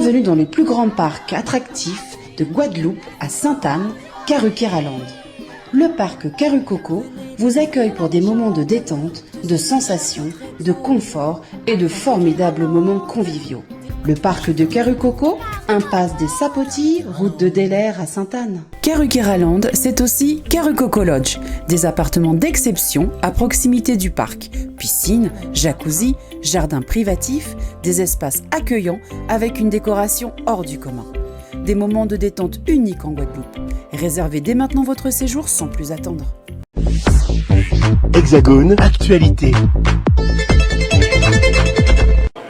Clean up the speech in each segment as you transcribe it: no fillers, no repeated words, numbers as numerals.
Bienvenue dans le plus grand parc attractif de Guadeloupe à Sainte-Anne, Karukéraland. Le parc Karucoco vous accueille pour des moments de détente, de sensations, de confort et de formidables moments conviviaux. Le parc de Karucoco, impasse des Sapotilles, route de Delair à Sainte-Anne. Karukéraland, c'est aussi Karucoco Lodge, des appartements d'exception à proximité du parc. Piscine, jacuzzi, jardin privatif, des espaces accueillants avec une décoration hors du commun. Des moments de détente uniques en Guadeloupe. Réservez dès maintenant votre séjour sans plus attendre. Hexagone, actualité.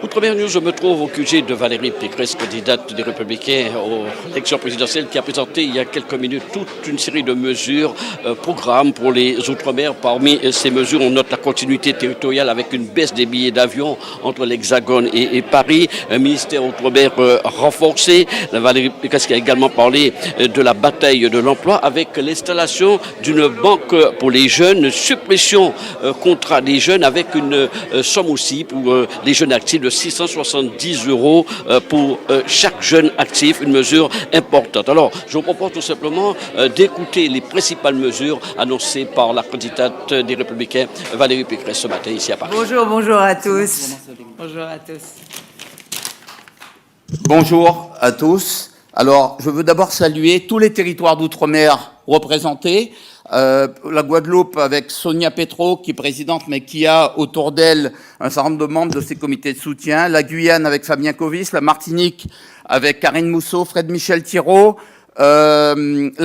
Outre-mer News, je me trouve au QG de Valérie Pécresse, candidate des Républicains aux élections présidentielles, qui a présenté il y a quelques minutes toute une série de mesures, programmes pour les Outre-mer. Parmi ces mesures, on note la continuité territoriale avec une baisse des billets d'avion entre l'Hexagone et Paris, un ministère Outre-mer renforcé. Valérie Pécresse qui a également parlé de la bataille de l'emploi avec l'installation d'une banque pour les jeunes, suppression contrat des jeunes avec une somme aussi pour les jeunes actifs de 670 € pour chaque jeune actif, une mesure importante. Alors, je vous propose tout simplement d'écouter les principales mesures annoncées par la candidate des Républicains, Valérie Pécresse, ce matin ici à Paris. Bonjour à tous. Bonjour à tous. Bonjour à tous. Alors, je veux d'abord saluer tous les territoires d'outre-mer représentés. La Guadeloupe avec Sonia Petro, qui est présidente, mais qui a autour d'elle un certain nombre de membres de ses comités de soutien. La Guyane avec Fabien Covis, la Martinique avec Karine Mousseau, Fred Michel Thiraud, la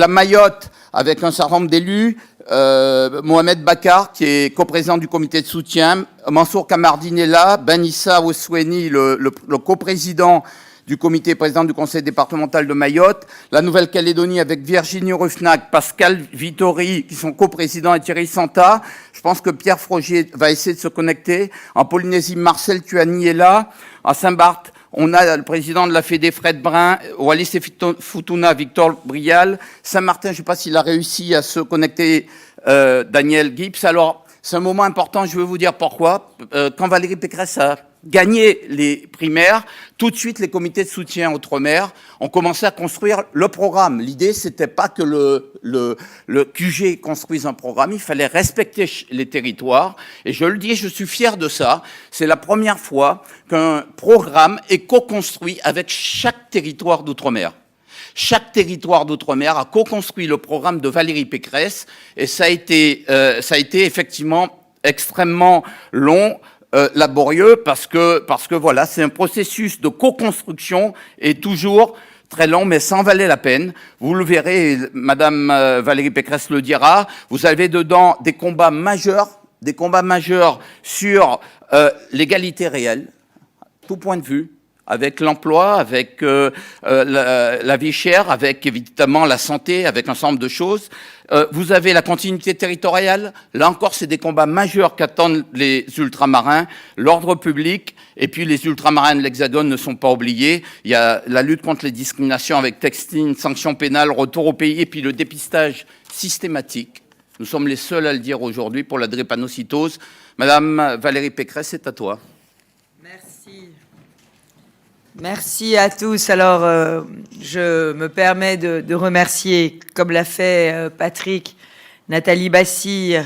Mayotte avec un certain nombre d'élus, Mohamed Bakar, qui est coprésident du comité de soutien, Mansour Kamardinella, Ben Issa Oussoueni, le coprésident du comité président du conseil départemental de Mayotte, la Nouvelle-Calédonie avec Virginie Ruffnac, Pascal Vittori, qui sont coprésidents, et Thierry Santa. Je pense que Pierre Frogier va essayer de se connecter. En Polynésie, Marcel Tuani est là. À Saint-Barth, on a le président de la Fédé, Fred Brun. Wallis et Futuna, Victor Brial. Saint-Martin, je ne sais pas s'il a réussi à se connecter, Daniel Gibbs. Alors, c'est un moment important, je vais vous dire pourquoi. Quand Valérie Pécresse a gagné les primaires, tout de suite les comités de soutien outre-mer ont commencé à construire le programme. L'idée, c'était pas que le QG construise un programme, il fallait respecter les territoires. Et je le dis, je suis fier de ça. C'est la première fois qu'un programme est co-construit avec chaque territoire d'outre-mer. Chaque territoire d'outre-mer a co-construit le programme de Valérie Pécresse et ça a été effectivement extrêmement long, laborieux parce que voilà, c'est un processus de co-construction et toujours très long, mais ça en valait la peine. Vous le verrez, Madame Valérie Pécresse le dira, vous avez dedans des combats majeurs sur l'égalité réelle, tout point de vue, avec l'emploi, avec la vie chère, avec évidemment la santé, avec un certain nombre de choses. Vous avez la continuité territoriale. Là encore, c'est des combats majeurs qu'attendent les ultramarins, l'ordre public, et puis les ultramarins de l'Hexagone ne sont pas oubliés. Il y a la lutte contre les discriminations avec texte, sanctions pénales, retour au pays, et puis le dépistage systématique. Nous sommes les seuls à le dire aujourd'hui pour la drépanocytose. Madame Valérie Pécresse, c'est à toi. Merci à tous. Alors, je me permets de remercier, comme l'a fait Patrick, Nathalie Bassire,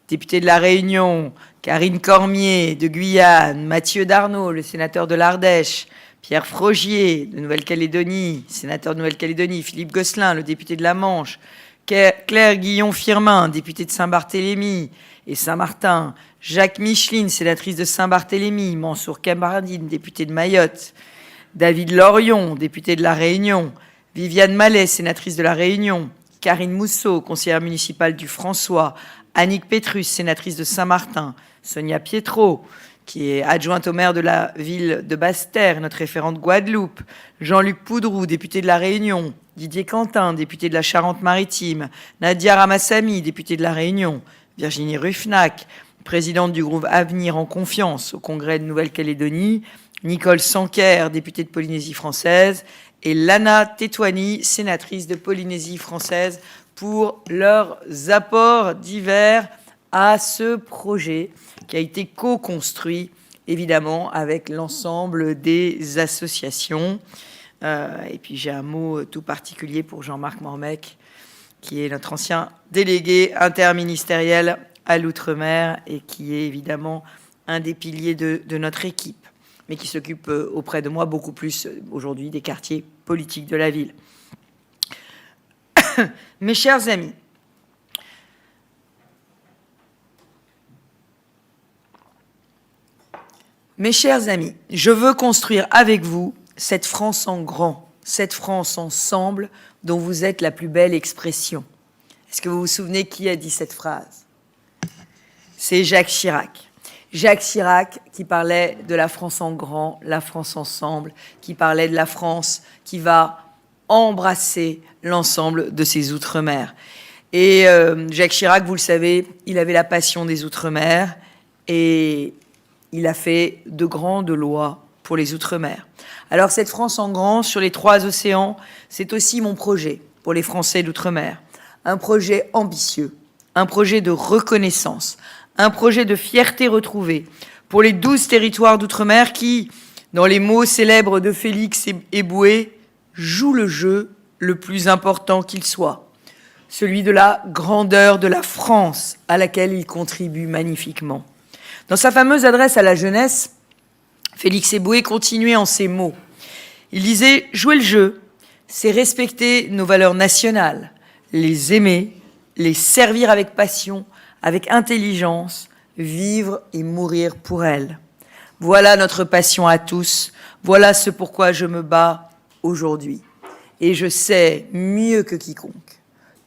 députée de La Réunion, Karine Cormier de Guyane, Mathieu Darnaud, le sénateur de l'Ardèche, Pierre Frogier de Nouvelle-Calédonie, sénateur de Nouvelle-Calédonie, Philippe Gosselin, le député de la Manche, Claire Guillon-Firmin, députée de Saint-Barthélemy et Saint-Martin, Jacques Micheline, sénatrice de Saint-Barthélemy, Mansour Kamardine, député de Mayotte, David Lorion, député de La Réunion, Viviane Mallet, sénatrice de La Réunion, Karine Mousseau, conseillère municipale du François, Annick Pétrus, sénatrice de Saint-Martin, Sonia Pietro, qui est adjointe au maire de la ville de Basse-Terre, notre référente Guadeloupe, Jean-Luc Poudrou, député de La Réunion, Didier Quentin, député de la Charente-Maritime, Nadia Ramassami, députée de La Réunion, Virginie Ruffnac, présidente du groupe Avenir en Confiance au Congrès de Nouvelle-Calédonie, Nicole Sanquer, députée de Polynésie française, et Lana Tétouani, sénatrice de Polynésie française, pour leurs apports divers à ce projet qui a été co-construit évidemment avec l'ensemble des associations. Et puis j'ai un mot tout particulier pour Jean-Marc Mormec, qui est notre ancien délégué interministériel à l'outre-mer et qui est évidemment un des piliers de notre équipe, mais qui s'occupe auprès de moi beaucoup plus aujourd'hui des quartiers politiques de la ville. Mes chers amis, je veux construire avec vous cette France en grand, cette France ensemble dont vous êtes la plus belle expression. Est-ce que vous vous souvenez qui a dit cette phrase? C'est Jacques Chirac. Jacques Chirac qui parlait de la France en grand, la France ensemble, qui parlait de la France qui va embrasser l'ensemble de ses outre-mer. Et Jacques Chirac, vous le savez, il avait la passion des outre-mer et il a fait de grandes lois pour les outre-mer. Alors cette France en grand sur les 3 océans, c'est aussi mon projet pour les Français d'outre-mer. Un projet ambitieux, un projet de reconnaissance, un projet de fierté retrouvée pour les 12 territoires d'outre-mer qui, dans les mots célèbres de Félix Eboué, jouent le jeu le plus important qu'il soit, celui de la grandeur de la France à laquelle il contribue magnifiquement. Dans sa fameuse adresse à la jeunesse, Félix Eboué continuait en ces mots. Il disait « Jouer le jeu, c'est respecter nos valeurs nationales, les aimer, les servir avec passion, avec intelligence, vivre et mourir pour elles. Voilà notre passion à tous, voilà ce pourquoi je me bats aujourd'hui. Et je sais mieux que quiconque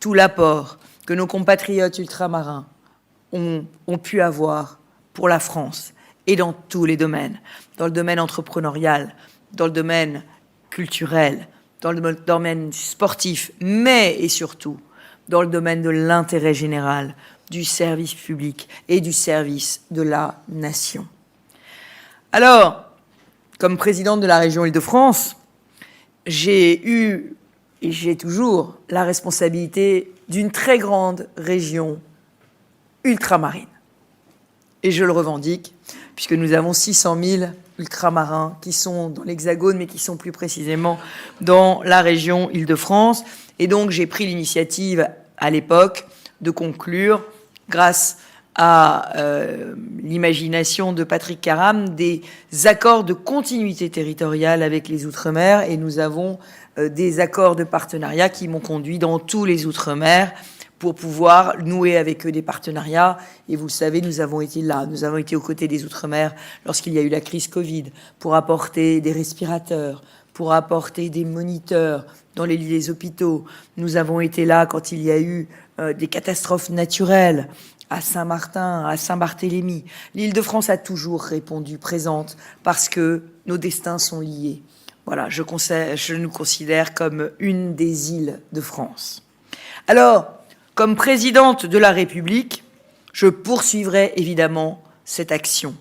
tout l'apport que nos compatriotes ultramarins ont pu avoir pour la France et dans tous les domaines, dans le domaine entrepreneurial, dans le domaine culturel, dans le domaine sportif, mais et surtout dans le domaine de l'intérêt général, du service public et du service de la nation. Alors, comme présidente de la région Île-de-France, j'ai eu et j'ai toujours la responsabilité d'une très grande région ultramarine. Et je le revendique, puisque nous avons 600 000 ultramarins qui sont dans l'Hexagone, mais qui sont plus précisément dans la région Île-de-France. Et donc, j'ai pris l'initiative à l'époque de conclure, grâce à l'imagination de Patrick Caram, des accords de continuité territoriale avec les Outre-mer. Et nous avons des accords de partenariat qui m'ont conduit dans tous les Outre-mer pour pouvoir nouer avec eux des partenariats. Et vous le savez, nous avons été là, nous avons été aux côtés des Outre-mer lorsqu'il y a eu la crise Covid, pour apporter des respirateurs, pour apporter des moniteurs dans les lits des hôpitaux. Nous avons été là quand il y a eu des catastrophes naturelles, à Saint-Martin, à Saint-Barthélemy. L'Île-de-France a toujours répondu présente parce que nos destins sont liés. Voilà, je nous considère comme une des îles de France. Alors, comme présidente de la République, je poursuivrai évidemment cette action.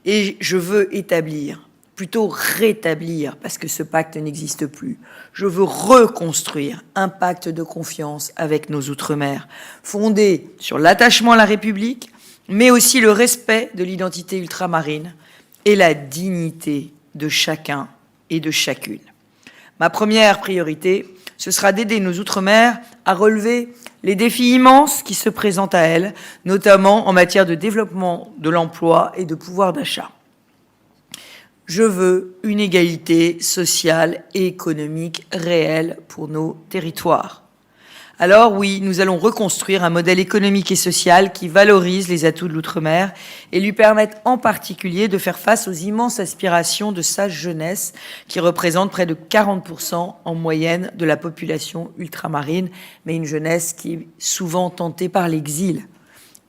Et je veux établir, plutôt rétablir, parce que ce pacte n'existe plus, je veux reconstruire un pacte de confiance avec nos Outre-mer, fondé sur l'attachement à la République, mais aussi le respect de l'identité ultramarine et la dignité de chacun et de chacune. Ma première priorité, ce sera d'aider nos Outre-mer à relever les défis immenses qui se présentent à elles, notamment en matière de développement de l'emploi et de pouvoir d'achat. Je veux une égalité sociale et économique réelle pour nos territoires. Alors oui, nous allons reconstruire un modèle économique et social qui valorise les atouts de l'outre-mer et lui permette en particulier de faire face aux immenses aspirations de sa jeunesse qui représente près de 40% en moyenne de la population ultramarine, mais une jeunesse qui est souvent tentée par l'exil.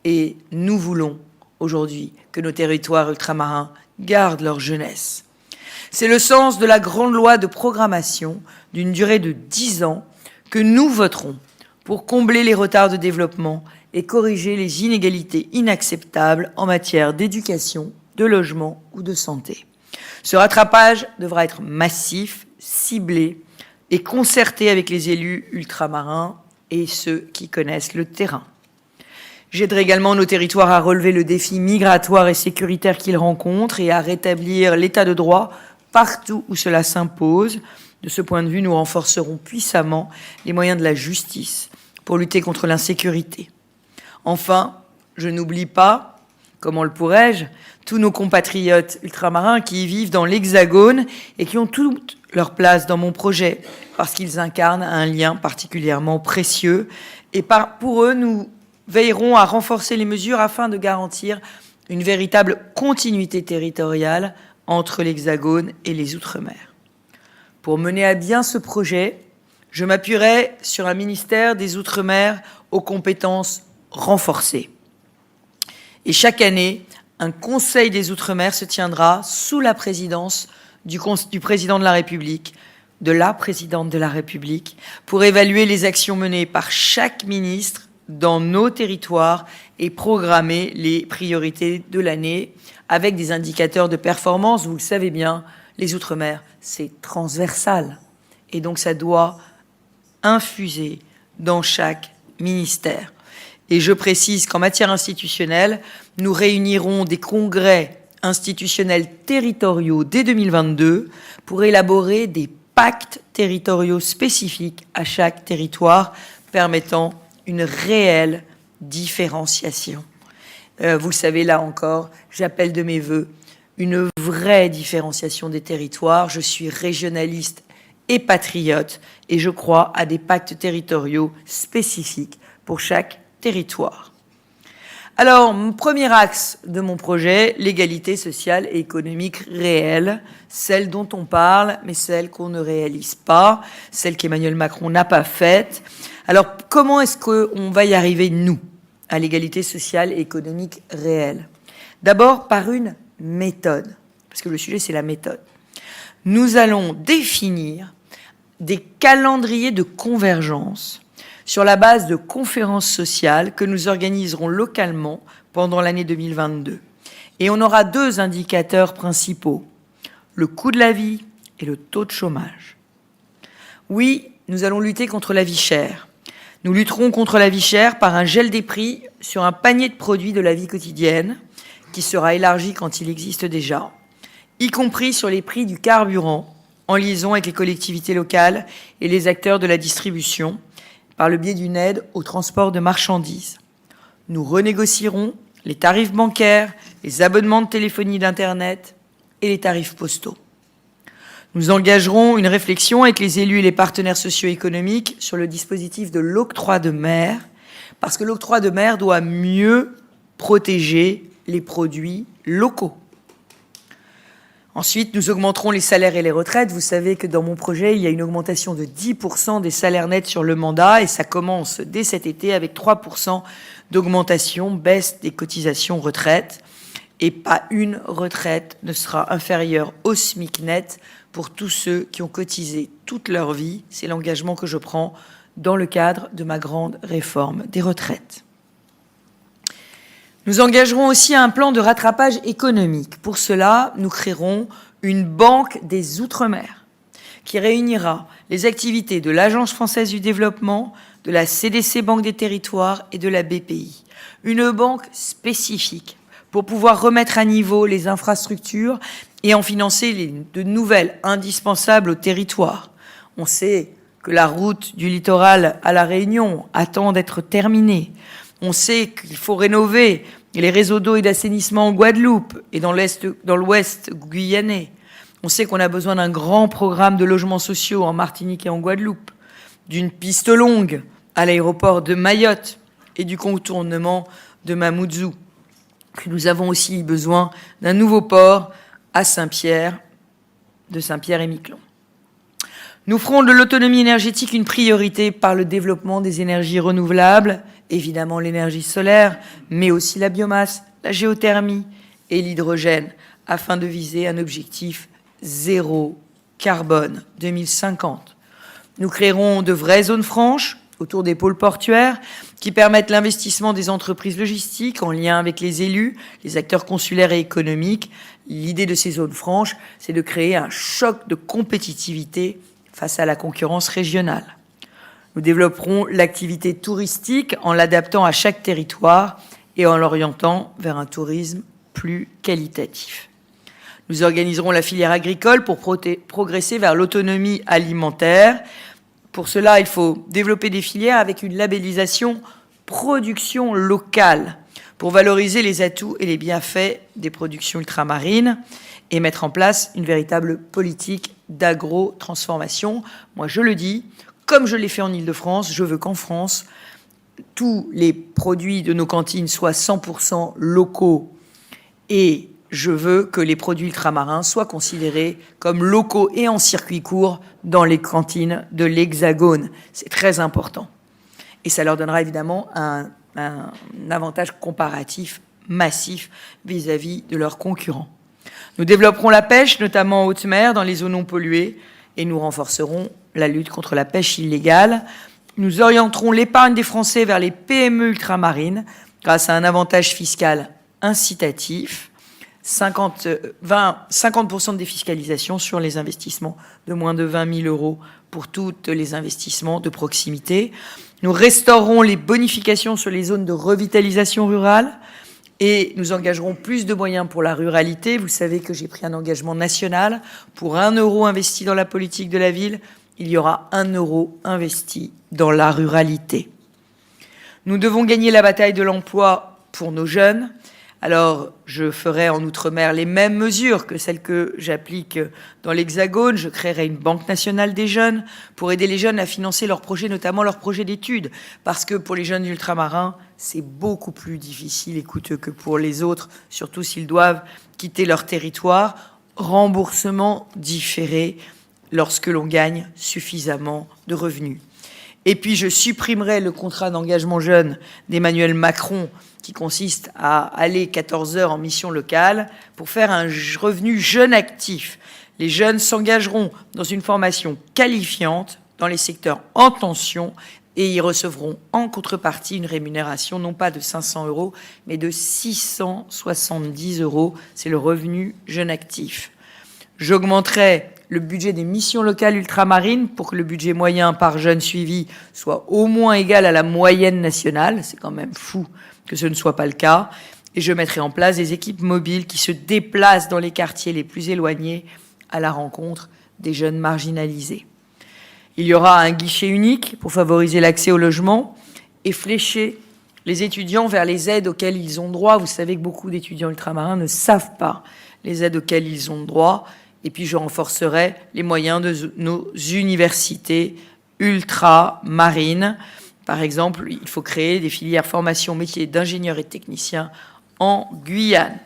Et nous voulons aujourd'hui que nos territoires ultramarins gardent leur jeunesse. C'est le sens de la grande loi de programmation d'une durée de 10 ans que nous voterons pour combler les retards de développement et corriger les inégalités inacceptables en matière d'éducation, de logement ou de santé. Ce rattrapage devra être massif, ciblé et concerté avec les élus ultramarins et ceux qui connaissent le terrain. J'aiderai également nos territoires à relever le défi migratoire et sécuritaire qu'ils rencontrent et à rétablir l'état de droit partout où cela s'impose. De ce point de vue, nous renforcerons puissamment les moyens de la justice pour lutter contre l'insécurité. Enfin, je n'oublie pas, comment le pourrais-je, tous nos compatriotes ultramarins qui vivent dans l'Hexagone et qui ont toute leur place dans mon projet, parce qu'ils incarnent un lien particulièrement précieux. Et pour eux, nous veillerons à renforcer les mesures afin de garantir une véritable continuité territoriale entre l'Hexagone et les Outre-mer. Pour mener à bien ce projet, je m'appuierai sur un ministère des Outre-mer aux compétences renforcées. Et chaque année, un Conseil des Outre-mer se tiendra sous la présidence du président de la République, de la présidente de la République, pour évaluer les actions menées par chaque ministre dans nos territoires et programmer les priorités de l'année avec des indicateurs de performance. Vous le savez bien, les Outre-mer, c'est transversal. Et donc, ça doit infuser dans chaque ministère. Et je précise qu'en matière institutionnelle, nous réunirons des congrès institutionnels territoriaux dès 2022 pour élaborer des pactes territoriaux spécifiques à chaque territoire permettant une réelle différenciation. Vous le savez, là encore, j'appelle de mes vœux une vraie différenciation des territoires. Je suis régionaliste et patriote et je crois à des pactes territoriaux spécifiques pour chaque territoire. Alors, premier axe de mon projet, l'égalité sociale et économique réelle, celle dont on parle, mais celle qu'on ne réalise pas, celle qu'Emmanuel Macron n'a pas faite. Alors, comment est-ce qu'on va y arriver, nous, à l'égalité sociale et économique réelle? D'abord, par une méthode, parce que le sujet, c'est la méthode. Nous allons définir des calendriers de convergence sur la base de conférences sociales que nous organiserons localement pendant l'année 2022. Et on aura deux indicateurs principaux, le coût de la vie et le taux de chômage. Oui, nous allons lutter contre la vie chère. Nous lutterons contre la vie chère par un gel des prix sur un panier de produits de la vie quotidienne qui sera élargi quand il existe déjà, y compris sur les prix du carburant, en liaison avec les collectivités locales et les acteurs de la distribution, par le biais d'une aide au transport de marchandises. Nous renégocierons les tarifs bancaires, les abonnements de téléphonie d'Internet et les tarifs postaux. Nous engagerons une réflexion avec les élus et les partenaires socio-économiques sur le dispositif de l'octroi de mer, parce que l'octroi de mer doit mieux protéger les produits locaux. Ensuite, nous augmenterons les salaires et les retraites. Vous savez que dans mon projet, il y a une augmentation de 10% des salaires nets sur le mandat et ça commence dès cet été avec 3% d'augmentation, baisse des cotisations retraite. Et pas une retraite ne sera inférieure au SMIC net pour tous ceux qui ont cotisé toute leur vie. C'est l'engagement que je prends dans le cadre de ma grande réforme des retraites. Nous engagerons aussi un plan de rattrapage économique. Pour cela, nous créerons une banque des Outre-mer qui réunira les activités de l'Agence française du développement, de la CDC Banque des territoires et de la BPI. Une banque spécifique pour pouvoir remettre à niveau les infrastructures et en financer de nouvelles indispensables au territoire. On sait que la route du littoral à La Réunion attend d'être terminée. On sait qu'il faut rénover les réseaux d'eau et d'assainissement en Guadeloupe et dans l'ouest guyanais. On sait qu'on a besoin d'un grand programme de logements sociaux en Martinique et en Guadeloupe, d'une piste longue à l'aéroport de Mayotte et du contournement de Mamoudzou. Nous avons aussi besoin d'un nouveau port à Saint-Pierre, de Saint-Pierre-et-Miquelon. Nous ferons de l'autonomie énergétique une priorité par le développement des énergies renouvelables, évidemment l'énergie solaire, mais aussi la biomasse, la géothermie et l'hydrogène, afin de viser un objectif zéro carbone 2050. Nous créerons de vraies zones franches autour des pôles portuaires qui permettent l'investissement des entreprises logistiques en lien avec les élus, les acteurs consulaires et économiques. L'idée de ces zones franches, c'est de créer un choc de compétitivité face à la concurrence régionale. Nous développerons l'activité touristique en l'adaptant à chaque territoire et en l'orientant vers un tourisme plus qualitatif. Nous organiserons la filière agricole pour progresser vers l'autonomie alimentaire. Pour cela, il faut développer des filières avec une labellisation production locale pour valoriser les atouts et les bienfaits des productions ultramarines et mettre en place une véritable politique d'agro-transformation. Moi, je le dis, comme je l'ai fait en Île-de-France, je veux qu'en France, tous les produits de nos cantines soient 100% locaux et je veux que les produits ultramarins soient considérés comme locaux et en circuit court dans les cantines de l'Hexagone. C'est très important. Et ça leur donnera évidemment un avantage comparatif massif vis-à-vis de leurs concurrents. Nous développerons la pêche, notamment en haute mer, dans les zones non polluées, et nous renforcerons la lutte contre la pêche illégale. Nous orienterons l'épargne des Français vers les PME ultramarines grâce à un avantage fiscal incitatif, 50% de défiscalisation sur les investissements de moins de 20 000 euros pour tous les investissements de proximité. Nous restaurerons les bonifications sur les zones de revitalisation rurale et nous engagerons plus de moyens pour la ruralité. Vous savez que j'ai pris un engagement national. Pour 1 euro investi dans la politique de la ville, il y aura 1 euro investi dans la ruralité. Nous devons gagner la bataille de l'emploi pour nos jeunes. Alors, je ferai en Outre-mer les mêmes mesures que celles que j'applique dans l'Hexagone. Je créerai une banque nationale des jeunes pour aider les jeunes à financer leurs projets, notamment leurs projets d'études. Parce que pour les jeunes ultramarins, c'est beaucoup plus difficile et coûteux que pour les autres, surtout s'ils doivent quitter leur territoire. Remboursement différé lorsque l'on gagne suffisamment de revenus. Et puis, je supprimerai le contrat d'engagement jeune d'Emmanuel Macron qui consiste à aller 14 heures en mission locale pour faire un revenu jeune actif. Les jeunes s'engageront dans une formation qualifiante dans les secteurs en tension et y recevront en contrepartie une rémunération non pas de 500 euros, mais de 670 euros. C'est le revenu jeune actif. J'augmenterai le budget des missions locales ultramarines pour que le budget moyen par jeune suivi soit au moins égal à la moyenne nationale. C'est quand même fou que ce ne soit pas le cas. Et je mettrai en place des équipes mobiles qui se déplacent dans les quartiers les plus éloignés à la rencontre des jeunes marginalisés. Il y aura un guichet unique pour favoriser l'accès au logement et flécher les étudiants vers les aides auxquelles ils ont droit. Vous savez que beaucoup d'étudiants ultramarins ne savent pas les aides auxquelles ils ont droit. Et puis je renforcerai les moyens de nos universités ultramarines. Par exemple, il faut créer des filières formation métiers d'ingénieurs et de techniciens en Guyane.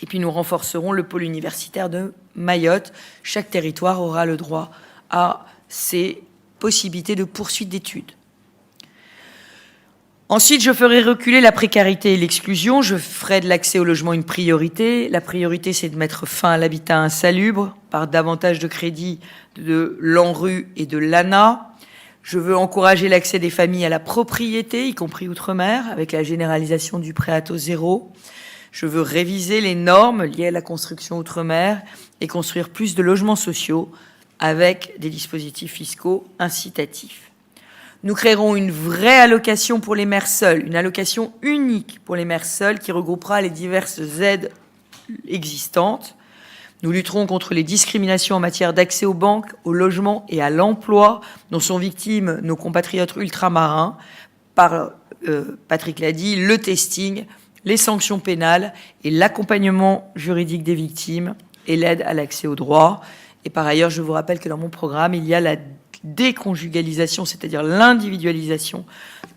Et puis nous renforcerons le pôle universitaire de Mayotte. Chaque territoire aura le droit à ces possibilités de poursuite d'études. Ensuite, je ferai reculer la précarité et l'exclusion. Je ferai de l'accès au logement une priorité. La priorité, c'est de mettre fin à l'habitat insalubre par davantage de crédits de l'ANRU et de l'ANA. Je veux encourager l'accès des familles à la propriété, y compris outre-mer, avec la généralisation du prêt à taux zéro. Je veux réviser les normes liées à la construction outre-mer et construire plus de logements sociaux avec des dispositifs fiscaux incitatifs. Nous créerons une vraie allocation pour les mères seules, une allocation unique pour les mères seules qui regroupera les diverses aides existantes. Nous lutterons contre les discriminations en matière d'accès aux banques, au logement et à l'emploi dont sont victimes nos compatriotes ultramarins par, Patrick l'a dit, le testing, les sanctions pénales et l'accompagnement juridique des victimes et l'aide à l'accès aux droits. Et par ailleurs, je vous rappelle que dans mon programme, il y a la déconjugalisation, c'est-à-dire l'individualisation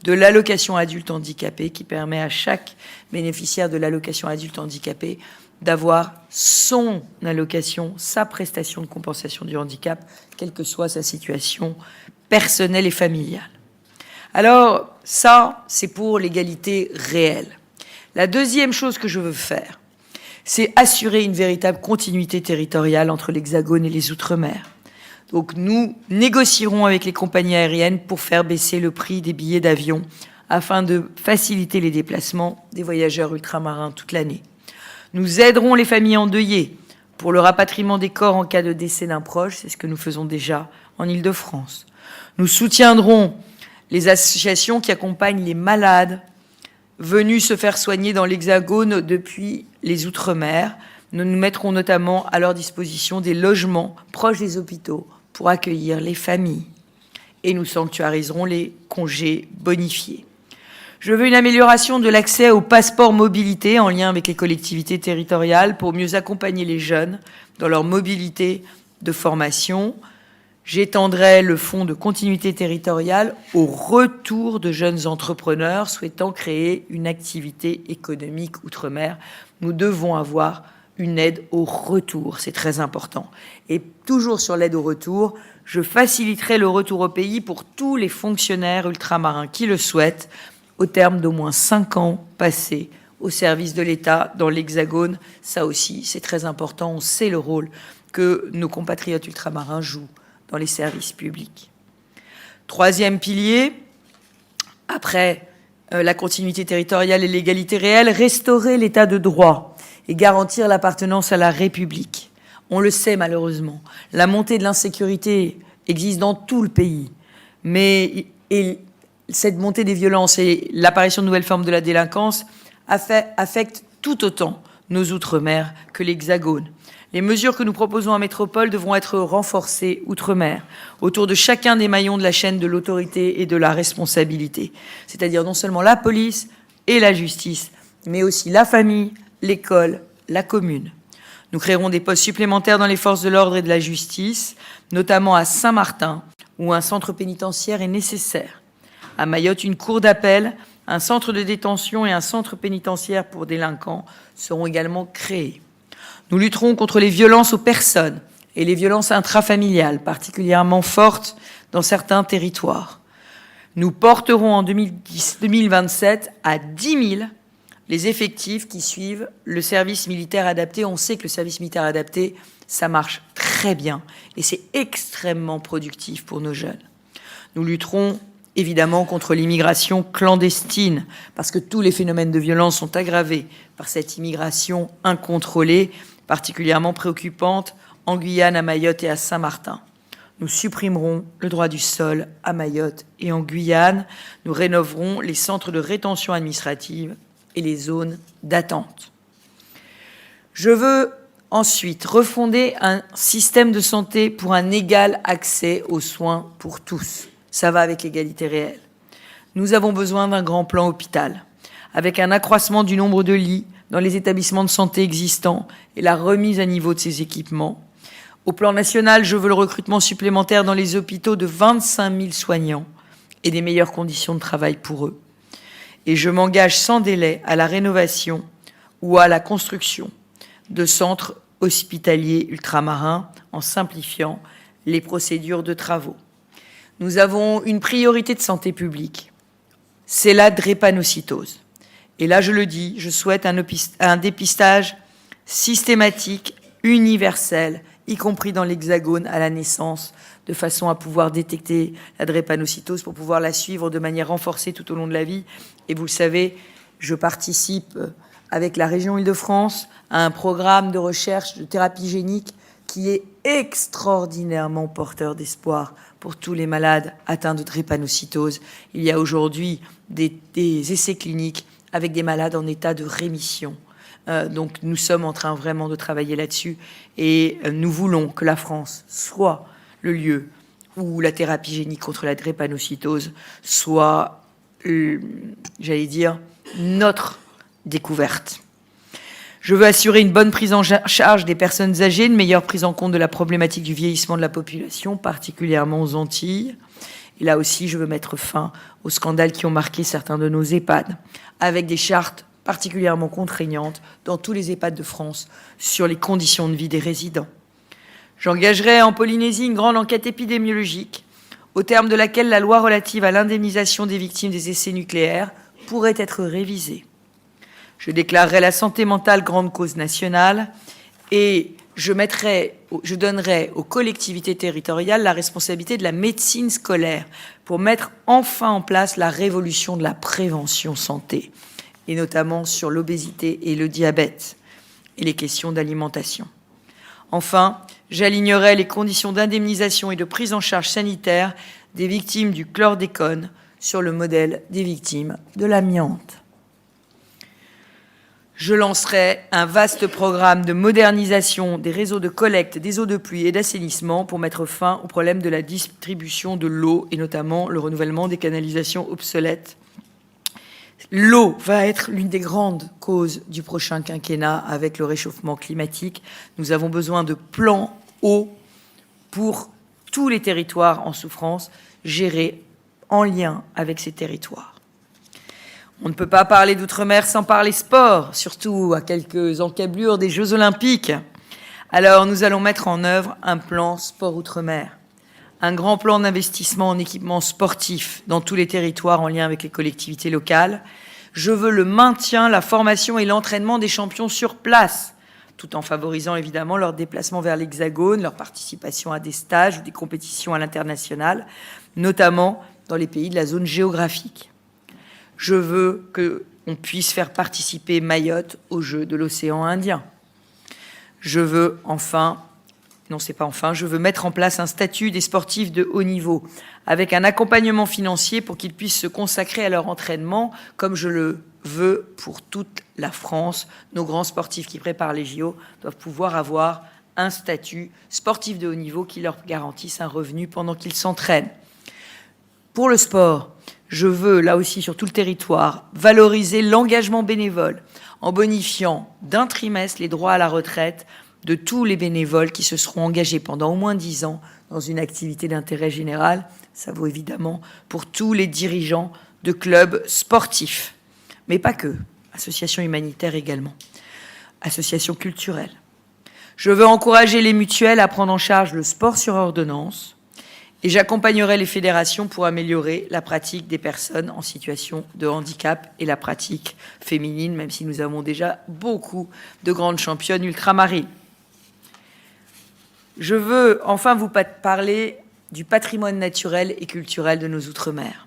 de l'allocation adulte handicapé qui permet à chaque bénéficiaire de l'allocation adulte handicapé d'avoir son allocation, sa prestation de compensation du handicap, quelle que soit sa situation personnelle et familiale. Alors, ça, c'est pour l'égalité réelle. La deuxième chose que je veux faire, c'est assurer une véritable continuité territoriale entre l'Hexagone et les Outre-mer. Donc nous négocierons avec les compagnies aériennes pour faire baisser le prix des billets d'avion afin de faciliter les déplacements des voyageurs ultramarins toute l'année. Nous aiderons les familles endeuillées pour le rapatriement des corps en cas de décès d'un proche, c'est ce que nous faisons déjà en Île-de-France. Nous soutiendrons les associations qui accompagnent les malades venus se faire soigner dans l'Hexagone depuis les Outre-mer. Nous nous mettrons notamment à leur disposition des logements proches des hôpitaux pour accueillir les familles. Et nous sanctuariserons les congés bonifiés. Je veux une amélioration de l'accès au passeport mobilité en lien avec les collectivités territoriales pour mieux accompagner les jeunes dans leur mobilité de formation. J'étendrai le fonds de continuité territoriale au retour de jeunes entrepreneurs souhaitant créer une activité économique outre-mer. Nous devons avoir une aide au retour, c'est très important. Et toujours sur l'aide au retour, je faciliterai le retour au pays pour tous les fonctionnaires ultramarins qui le souhaitent, au terme d'au moins 5 ans passés au service de l'État dans l'Hexagone. Ça aussi, c'est très important. On sait le rôle que nos compatriotes ultramarins jouent dans les services publics. Troisième pilier, après la continuité territoriale et l'égalité réelle, restaurer l'état de droit et garantir l'appartenance à la République. On le sait malheureusement, la montée de l'insécurité existe dans tout le pays, mais cette montée des violences et l'apparition de nouvelles formes de la délinquance affectent tout autant nos outre-mer que l'Hexagone. Les mesures que nous proposons en métropole devront être renforcées outre-mer, autour de chacun des maillons de la chaîne de l'autorité et de la responsabilité, c'est-à-dire non seulement la police et la justice, mais aussi la famille, l'école, la commune. Nous créerons des postes supplémentaires dans les forces de l'ordre et de la justice, notamment à Saint-Martin, où un centre pénitentiaire est nécessaire. À Mayotte, une cour d'appel, un centre de détention et un centre pénitentiaire pour délinquants seront également créés. Nous lutterons contre les violences aux personnes et les violences intrafamiliales, particulièrement fortes dans certains territoires. Nous porterons en 2027 à 10 000 les effectifs qui suivent le service militaire adapté. On sait que le service militaire adapté, ça marche très bien et c'est extrêmement productif pour nos jeunes. Nous lutterons évidemment contre l'immigration clandestine, parce que tous les phénomènes de violence sont aggravés par cette immigration incontrôlée, particulièrement préoccupante en Guyane, à Mayotte et à Saint-Martin. Nous supprimerons le droit du sol à Mayotte et en Guyane. Nous rénoverons les centres de rétention administrative et les zones d'attente. Je veux ensuite refonder un système de santé pour un égal accès aux soins pour tous. Ça va avec l'égalité réelle. Nous avons besoin d'un grand plan hôpital, avec un accroissement du nombre de lits dans les établissements de santé existants et la remise à niveau de ces équipements. Au plan national, je veux le recrutement supplémentaire dans les hôpitaux de 25 000 soignants et des meilleures conditions de travail pour eux. Et je m'engage sans délai à la rénovation ou à la construction de centres hospitaliers ultramarins en simplifiant les procédures de travaux. Nous avons une priorité de santé publique, c'est la drépanocytose. Et là, je le dis, je souhaite un dépistage systématique, universel, y compris dans l'Hexagone, à la naissance, de façon à pouvoir détecter la drépanocytose, pour pouvoir la suivre de manière renforcée tout au long de la vie. Et vous le savez, je participe avec la région Île-de-France à un programme de recherche de thérapie génique qui est extraordinairement porteur d'espoir pour tous les malades atteints de drépanocytose. Il y a aujourd'hui des essais cliniques avec des malades en état de rémission. Donc nous sommes en train vraiment de travailler là-dessus et nous voulons que la France soit le lieu où la thérapie génique contre la drépanocytose soit, j'allais dire, notre découverte. Je veux assurer une bonne prise en charge des personnes âgées, une meilleure prise en compte de la problématique du vieillissement de la population, particulièrement aux Antilles. Et là aussi, je veux mettre fin aux scandales qui ont marqué certains de nos EHPAD, avec des chartes particulièrement contraignantes dans tous les EHPAD de France sur les conditions de vie des résidents. J'engagerai en Polynésie une grande enquête épidémiologique, au terme de laquelle la loi relative à l'indemnisation des victimes des essais nucléaires pourrait être révisée. Je déclarerai la santé mentale grande cause nationale et je donnerai aux collectivités territoriales la responsabilité de la médecine scolaire pour mettre enfin en place la révolution de la prévention santé, et notamment sur l'obésité et le diabète et les questions d'alimentation. Enfin, j'alignerai les conditions d'indemnisation et de prise en charge sanitaire des victimes du chlordécone sur le modèle des victimes de l'amiante. Je lancerai un vaste programme de modernisation des réseaux de collecte des eaux de pluie et d'assainissement pour mettre fin au problème de la distribution de l'eau et notamment le renouvellement des canalisations obsolètes. L'eau va être l'une des grandes causes du prochain quinquennat avec le réchauffement climatique. Nous avons besoin de plans eau pour tous les territoires en souffrance, gérés en lien avec ces territoires. On ne peut pas parler d'outre-mer sans parler sport, surtout à quelques encablures des Jeux Olympiques. Alors nous allons mettre en œuvre un plan sport outre-mer, un grand plan d'investissement en équipements sportifs dans tous les territoires en lien avec les collectivités locales. Je veux le maintien, la formation et l'entraînement des champions sur place, tout en favorisant évidemment leur déplacement vers l'Hexagone, leur participation à des stages ou des compétitions à l'international, notamment dans les pays de la zone géographique. Je veux qu'on puisse faire participer Mayotte aux Jeux de l'océan Indien. Je veux je veux mettre en place un statut des sportifs de haut niveau, avec un accompagnement financier pour qu'ils puissent se consacrer à leur entraînement, comme je le veux pour toute la France. Nos grands sportifs qui préparent les JO doivent pouvoir avoir un statut sportif de haut niveau qui leur garantisse un revenu pendant qu'ils s'entraînent. Pour le sport, je veux, là aussi sur tout le territoire, valoriser l'engagement bénévole en bonifiant d'un trimestre les droits à la retraite de tous les bénévoles qui se seront engagés pendant au moins 10 ans dans une activité d'intérêt général. Ça vaut évidemment pour tous les dirigeants de clubs sportifs, mais pas que, associations humanitaires également, associations culturelles. Je veux encourager les mutuelles à prendre en charge le sport sur ordonnance, et j'accompagnerai les fédérations pour améliorer la pratique des personnes en situation de handicap et la pratique féminine, même si nous avons déjà beaucoup de grandes championnes ultramarines. Je veux enfin vous parler du patrimoine naturel et culturel de nos Outre-mer,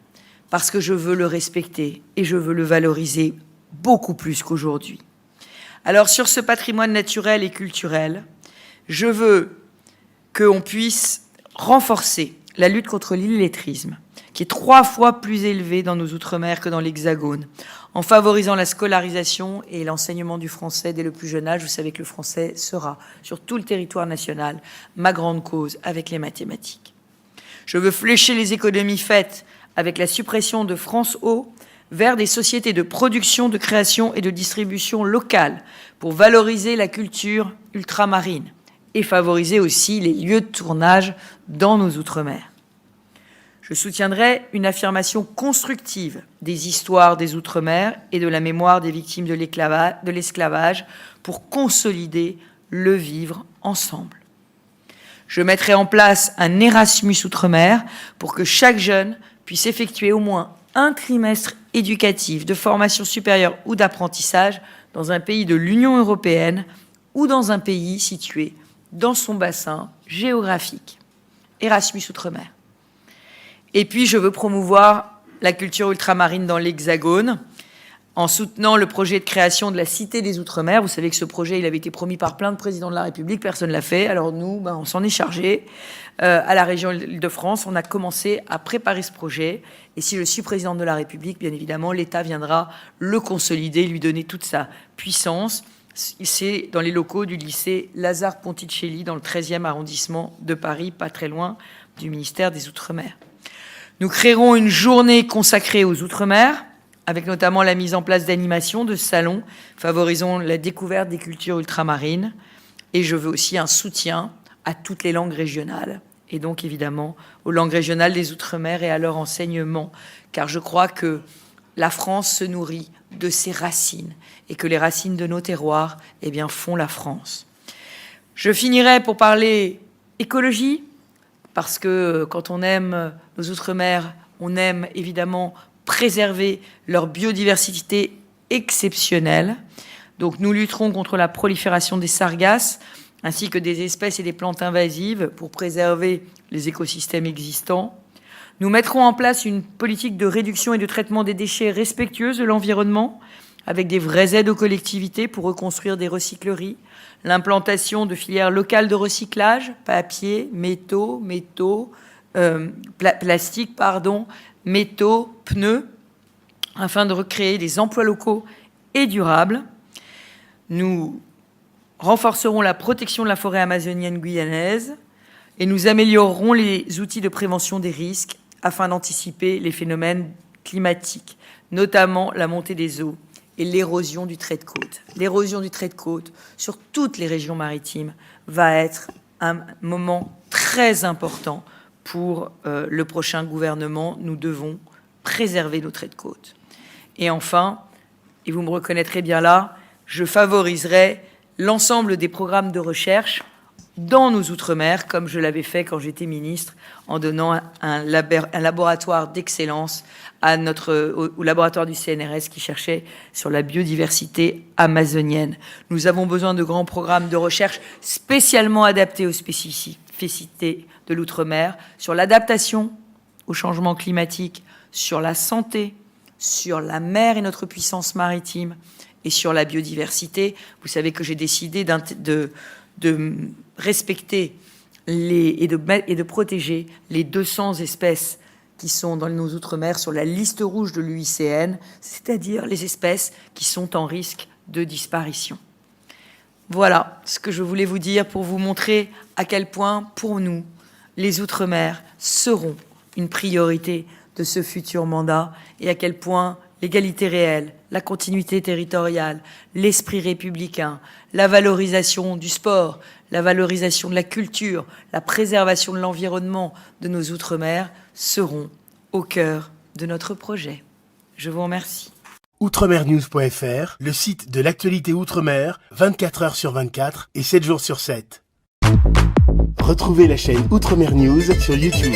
parce que je veux le respecter et je veux le valoriser beaucoup plus qu'aujourd'hui. Alors sur ce patrimoine naturel et culturel, je veux qu'on puisse renforcer la lutte contre l'illettrisme, qui est 3 fois plus élevée dans nos Outre-mer que dans l'Hexagone, en favorisant la scolarisation et l'enseignement du français dès le plus jeune âge. Vous savez que le français sera, sur tout le territoire national, ma grande cause avec les mathématiques. Je veux flécher les économies faites avec la suppression de France Ô vers des sociétés de production, de création et de distribution locales pour valoriser la culture ultramarine et favoriser aussi les lieux de tournage dans nos Outre-mer. Je soutiendrai une affirmation constructive des histoires des Outre-mer et de la mémoire des victimes de l'esclavage pour consolider le vivre ensemble. Je mettrai en place un Erasmus Outre-mer pour que chaque jeune puisse effectuer au moins un trimestre éducatif de formation supérieure ou d'apprentissage dans un pays de l'Union européenne ou dans un pays situé dans son bassin géographique. Erasmus Outre-mer. Et puis, je veux promouvoir la culture ultramarine dans l'Hexagone en soutenant le projet de création de la Cité des Outre-mer. Vous savez que ce projet, il avait été promis par plein de présidents de la République, personne ne l'a fait. Alors nous, on s'en est chargé. À la région Île-de-France, on a commencé à préparer ce projet. Et si je suis présidente de la République, bien évidemment, l'État viendra le consolider, lui donner toute sa puissance. C'est dans les locaux du lycée Lazare Ponticelli, dans le 13e arrondissement de Paris, pas très loin du ministère des Outre-mer. Nous créerons une journée consacrée aux Outre-mer, avec notamment la mise en place d'animations, de salons, favorisant la découverte des cultures ultramarines. Et je veux aussi un soutien à toutes les langues régionales, et donc évidemment aux langues régionales des Outre-mer et à leur enseignement, car je crois que la France se nourrit de ses racines, et que les racines de nos terroirs font la France. Je finirai pour parler écologie, parce que quand on aime nos Outre-mer, on aime évidemment préserver leur biodiversité exceptionnelle. Donc nous lutterons contre la prolifération des sargasses, ainsi que des espèces et des plantes invasives pour préserver les écosystèmes existants. Nous mettrons en place une politique de réduction et de traitement des déchets respectueuse de l'environnement, avec des vraies aides aux collectivités pour reconstruire des recycleries, l'implantation de filières locales de recyclage, papier, plastique, métaux, pneus, afin de recréer des emplois locaux et durables. Nous renforcerons la protection de la forêt amazonienne guyanaise et nous améliorerons les outils de prévention des risques afin d'anticiper les phénomènes climatiques, notamment la montée des eaux et l'érosion du trait de côte. L'érosion du trait de côte sur toutes les régions maritimes va être un moment très important pour le prochain gouvernement. Nous devons préserver nos traits de côte. Et enfin, et vous me reconnaîtrez bien là, je favoriserai l'ensemble des programmes de recherche dans nos Outre-mer, comme je l'avais fait quand j'étais ministre, en donnant un laboratoire d'excellence au laboratoire du CNRS qui cherchait sur la biodiversité amazonienne. Nous avons besoin de grands programmes de recherche spécialement adaptés aux spécificités de l'Outre-mer, sur l'adaptation au changement climatique, sur la santé, sur la mer et notre puissance maritime, et sur la biodiversité. Vous savez que j'ai décidé de respecter et de protéger les 200 espèces qui sont dans nos Outre-mer sur la liste rouge de l'UICN, c'est-à-dire les espèces qui sont en risque de disparition. Voilà ce que je voulais vous dire pour vous montrer à quel point, pour nous, les Outre-mer seront une priorité de ce futur mandat et à quel point l'égalité réelle, la continuité territoriale, l'esprit républicain, la valorisation du sport, la valorisation de la culture, la préservation de l'environnement de nos Outre-mer seront au cœur de notre projet. Je vous remercie. Outremernews.fr, le site de l'actualité Outre-mer, 24 heures sur 24 et 7 jours sur 7. Retrouvez la chaîne Outremer News sur YouTube.